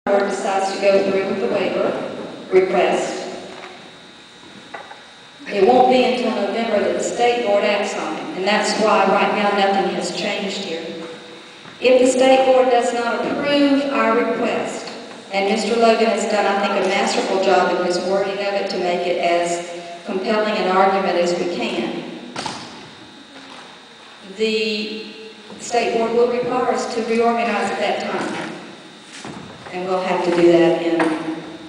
board decides to go through with the waiver request, it won't be until November that the state board acts on it, and that's why right now nothing has changed here. If the state board does not approve our request, and Mr. Logan has done, I think, a masterful job in his wording of it to make it as compelling an argument as we can, the state board will require us to reorganize at that time. And we'll have to do that in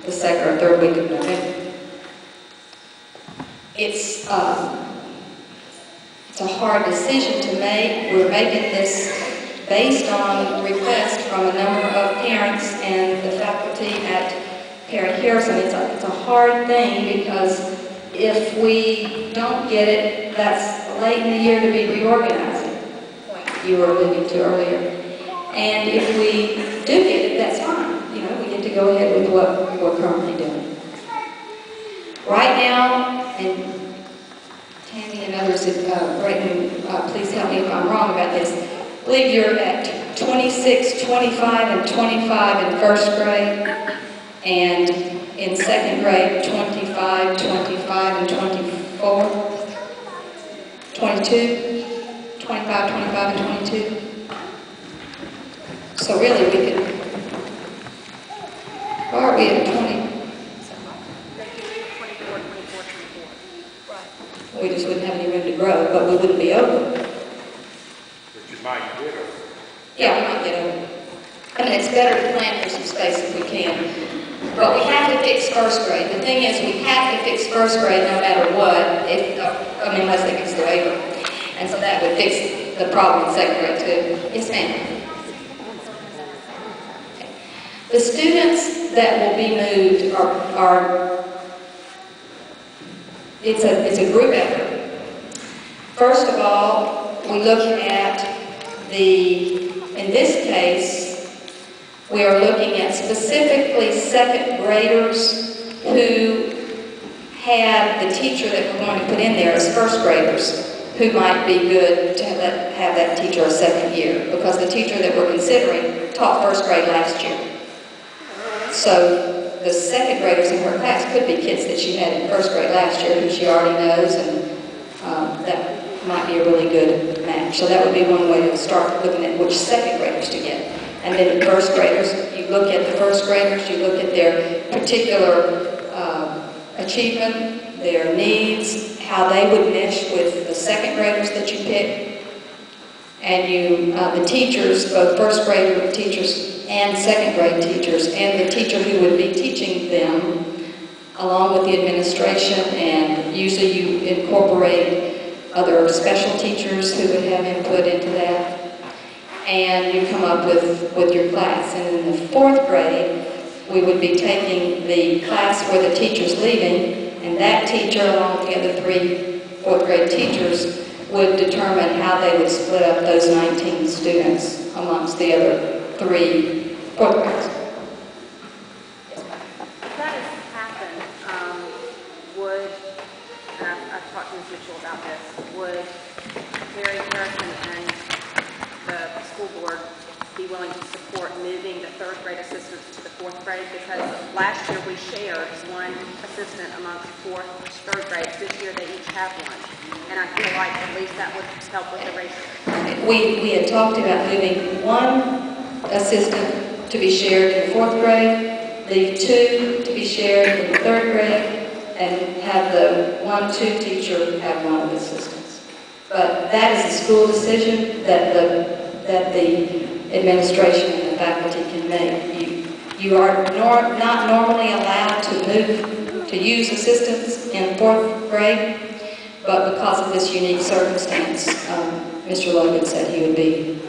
the second or third week of November. It's a hard decision to make. We're making this based on requests from a number of parents and the faculty at Parent Harrison. It's a hard thing because if we don't get it, that's late in the year to be reorganizing, like you were alluding to earlier. And if we do get it, that's fine. You know, we get to go ahead with what we're currently doing. Right now, and Tammy and others, please help me if I'm wrong about this, I believe you're at 26, 25, and 25 in first grade, and in second grade, 25, 25, and 24, 22, 25, 25, and 22. So really, we could, why are we at 20? 24, 24, 24. Right. We just wouldn't have any room to grow, but we wouldn't be open. But you might get over. Yeah, we might get over. I mean, it's better to plan for some space if we can. But we have to fix first grade. The thing is, we have to fix first grade no matter what, unless they fix the waiver. And so that would fix the problem in second grade too. Yes, ma'am. The students that will be moved it's a group effort. First of all, we look at in this case, we are looking at specifically second graders who had the teacher that we're going to put in there as first graders who might be good to have that teacher a second year, because the teacher that we're considering taught first grade last year. So the second graders in her class could be kids that she had in first grade last year who she already knows, and that might be a really good match. So that would be one way to start looking at which second graders to get. And then the first graders, you look at the first graders, you look at their particular achievement, their needs, how they would mesh with the second graders that you pick. And the teachers, both first grade teachers and second grade teachers, and the teacher who would be teaching them, along with the administration, and usually you incorporate other special teachers who would have input into that, and you come up with your class. And in the fourth grade, we would be taking the class where the teacher's leaving, and that teacher, along with the other 3 fourth grade teachers, would determine how they would split up those 19 students amongst the other 3 fourth graders. If that has happened, I've talked to Ms. Mitchell about this, would Mary Harrison and the school board be willing to support moving the third grade assistants to the fourth grade? Because last year we shared one assistant amongst third grades. This year they each have one. And I feel like at least that would help with the ratio. We had talked about moving one assistant to be shared in the fourth grade, leave 2 to be shared in the third grade, and have the 1-2 teacher have one of the assistants. But that is a school decision that the administration and the faculty can make. You are not normally allowed to use assistants in fourth grade, but because of this unique circumstance, Mr. Logan said he would be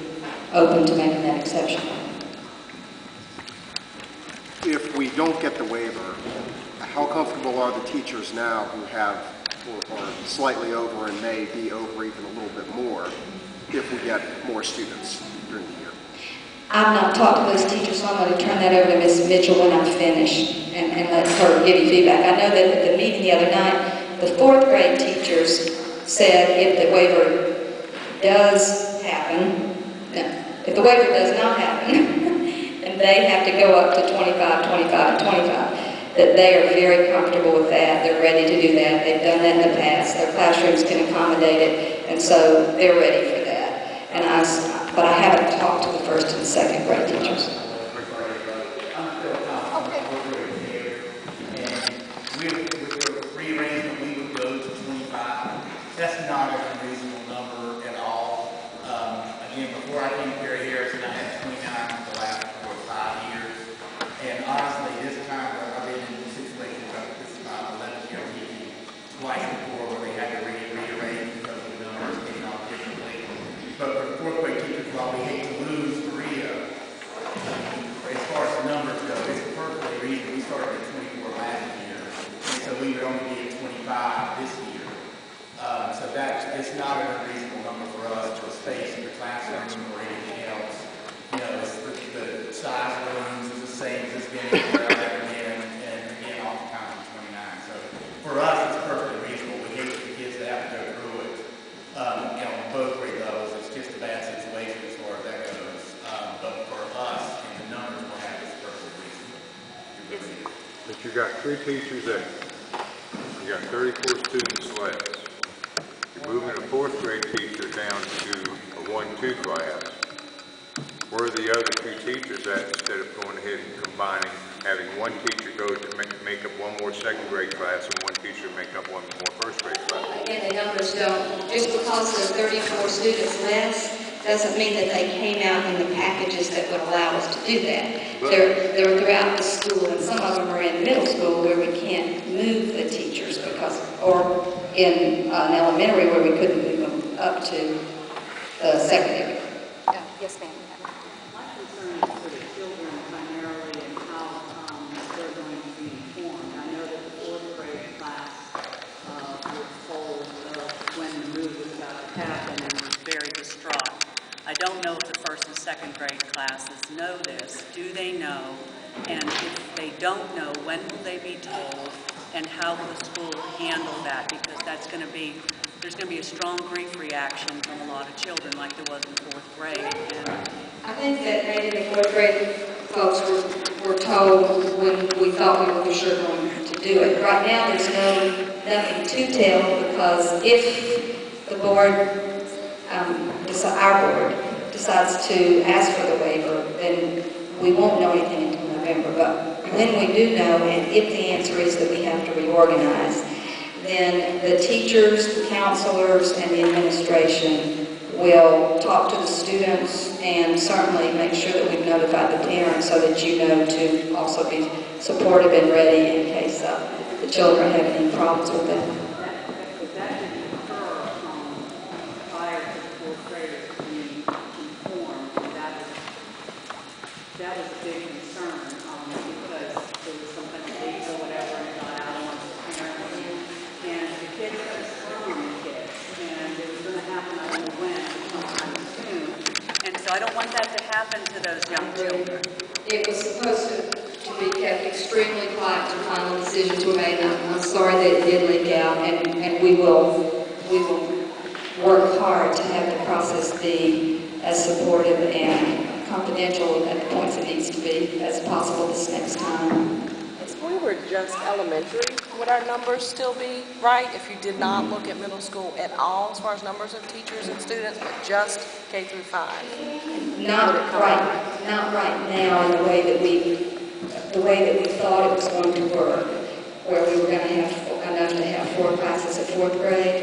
open to making that exception. If we don't get the waiver, how comfortable are the teachers now who have, or slightly over and may be over even a little bit more, if we get more students during the year? I've not talked to those teachers, so I'm going to turn that over to Ms. Mitchell when I'm finished and let her give you feedback. I know that at the meeting the other night, the fourth grade teachers said if the waiver does happen, if the waiver does not happen, and they have to go up to 25, 25, 25, that they are very comfortable with that. They're ready to do that. They've done that in the past. Their classrooms can accommodate it, and so they're ready for that. But I haven't talked to the first and second grade teachers. That's not an unreasonable number at all. Again, before I came to Perry Harrison, I had 29 for the last 4 or 5 years. And honestly, this time I've been in situations like this 11th year teaching twice before where they had to rearrange because the numbers came out differently. But for fourth grade teachers, while we hate to lose Maria, as far as the numbers go, it's perfectly reasonable. We started at 24 last year, and so we would only be at 25 this year. So it's not an unreasonable number for us for space in the classroom or anything else. You know, the size of the rooms is the same as it's been again and again oftentimes it's 29. So for us, it's perfectly reasonable. We hate for the kids to have to go through it. You know, on both grade levels, it's just a bad situation as far as that goes. But for us and the numbers we'll have, it's perfectly reasonable. But you got 3 teachers there. You got 34 students left. You're moving a 4th grade teacher down to a 1-2 class. Where are the other 2 teachers at instead of going ahead and combining, having one teacher go to make up one more 2nd grade class and one teacher make up one more 1st grade class? Again, the numbers don't, just because there's 34 students less, doesn't mean that they came out in the packages that would allow us to do that. They're throughout the school, and some of them are in middle school where we can't move the teachers or in an elementary where we couldn't move them up to the secondary. Yes, ma'am. My concern is for the children primarily and how they're going to be informed. I know that the 4th grade class was told when the move was about to happen and was very distraught. I don't know if the 1st and 2nd grade classes know this. Do they know? And if they don't know, when will they be told? And how will the school handle that? Because there's going to be a strong grief reaction from a lot of children like there was in 4th grade. And I think that maybe the 4th grade folks were told when we thought we were for sure going to do it. Right now there's nothing to tell because if the board, our board, decides to ask for the waiver, then we won't know anything until November. But when we do know, and if the answer is that we have to reorganize, then the teachers, the counselors, and the administration will talk to the students and certainly make sure that we've notified the parents so that you know to also be supportive and ready in case the children have any problems with that. If that didn't occur prior to the 4th graders being informed, that was a big concern because there was some kind of leak or whatever and it got out amongst the parents. And the kids had a storm in the kids. And it was going to happen, I don't know when, but sometime soon. And so I don't want that to happen to those young children. It was supposed to be kept extremely quiet until final decisions were made. I'm sorry that it did leak out, and we will work hard to have the process be as supportive and confidential at the points it needs to be as possible this next time. If we were just elementary, would our numbers still be right if you did not look at middle school at all as far as numbers of teachers and students, but just K through 5? Not right now in the way that we thought it was going to work, where we were going to have enough to have 4 classes at 4th grade.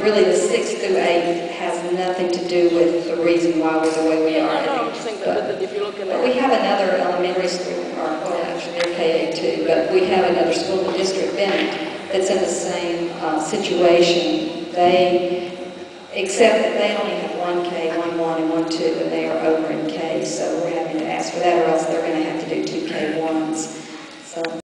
Really, the 6th through 8th has nothing to do with the reason why we're the way we are. I don't think that if you're looking at... We have another elementary school, or well, actually they're K-8 too, but we have another school in District Bennett that's in the same situation. Except that they only have 1K, 1-1, and 1-2, and they are over in K, so we're having to ask for that, or else they're going to have to do 2 K1s. So.